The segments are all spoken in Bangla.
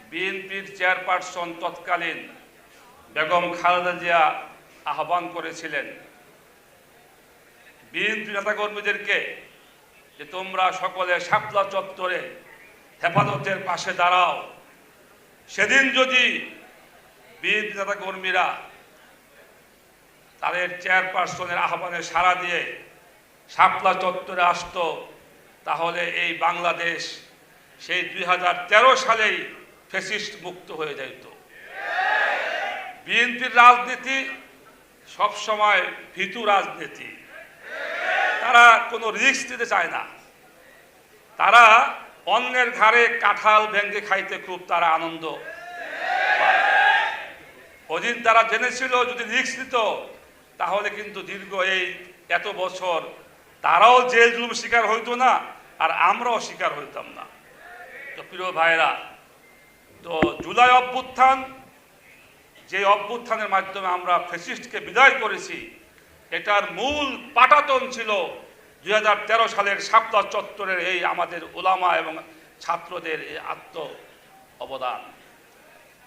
বিএনপির চেয়ারপারসন তৎকালীন বেগম খালেদা জিয়া আহ্বান করেছিলেন বিএনপি নেতাকর্মীদেরকে যে তোমরা সকলে শাপলা চত্বরে হেফাজতের পাশে দাঁড়াও। সেদিন যদি বিএনপি নেতাকর্মীরা তাদের চেয়ারপারসনের আহ্বানে সাড়া দিয়ে শাপলা চত্বরে আসতো, তাহলে এই বাংলাদেশ সেই 2013 সালেই ফ্যাসিস্ট মুক্ত হয়ে যেত। বিএনপির রাজনীতি সবসময় ভীতু রাজনীতি। তারা কোনো রিস্ক নিতে চায় না। তারা অন্যের ঘাড়ে কাঁঠাল ভেঙে খাইতে খুব তারা আনন্দ পায়। ওদিন তারা জেনেছিল যদি রিস্ক নিত তাহলে কিন্তু দীর্ঘ এই এত বছর তারাও জেল জুলুম শিকার হইতো না, আর আমরাও শিকার হইতাম না। তো প্রিয় ভাইরা, তো জুলাই অভ্যুত্থান, যে অভ্যুত্থানের মাধ্যমে আমরা ফ্যাসিস্টকে বিদায় করেছি, এটার মূল পাটাতন ছিল 2013 সালের শাপলা চত্বরের এই আমাদের ওলামা এবং ছাত্রদের এই আত্ম অবদান।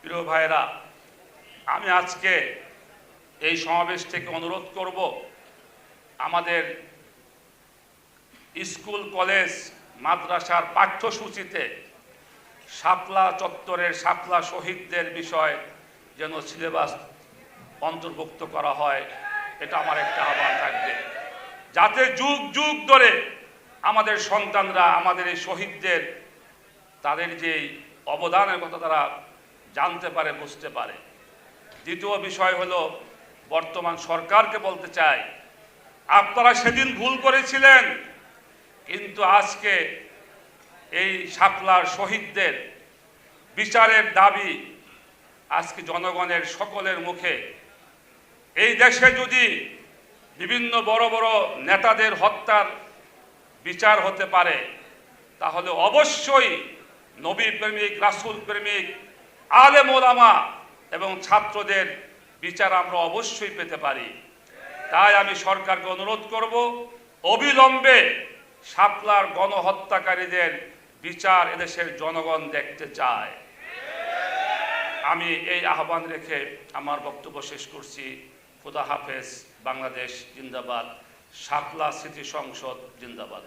প্রিয় ভাইরা, আমি আজকে এই সমাবেশ থেকে অনুরোধ করব, আমাদের স্কুল কলেজ মাদ্রাসার পাঠ্যসূচিতে শাপলা চত্বরের শাপলা শহীদদের বিষয় যেন সিলেবাস অন্তর্ভুক্ত করা হয়। এটা আমার একটা আহ্বান থাকবে, যাতে যুগ যুগ ধরে আমাদের সন্তানরা আমাদের এই শহীদদের তাদের যে অবদানের কথা তারা জানতে পারে, বুঝতে পারে। দ্বিতীয় বিষয় হলো, বর্তমান সরকারকে বলতে চাই, আপনারা সেদিন ভুল করেছিলেন, কিন্তু আজকে এই শাপলার শহীদদের বিচারের দাবি আজকে জনগণের সকলের মুখে। এই দেশে যদি বিভিন্ন বড় বড় নেতাদের হত্যার বিচার হতে পারে, তাহলে অবশ্যই নবী প্রেমিক, রাসূল প্রেমিক, আলেম ওলামা এবং ছাত্রদের বিচার আমরা অবশ্যই পেতে পারি। তাই আমি সরকারকে অনুরোধ করব, অবিলম্বে শাপলার গণহত্যাকারীদের বিচার এদেশের জনগণ দেখতে চায়। আমি এই আহ্বান রেখে আমার বক্তব্য শেষ করছি। খুদা হাফেজ। বাংলাদেশ জিন্দাবাদ। শাপলা স্মৃতি সংসদ জিন্দাবাদ।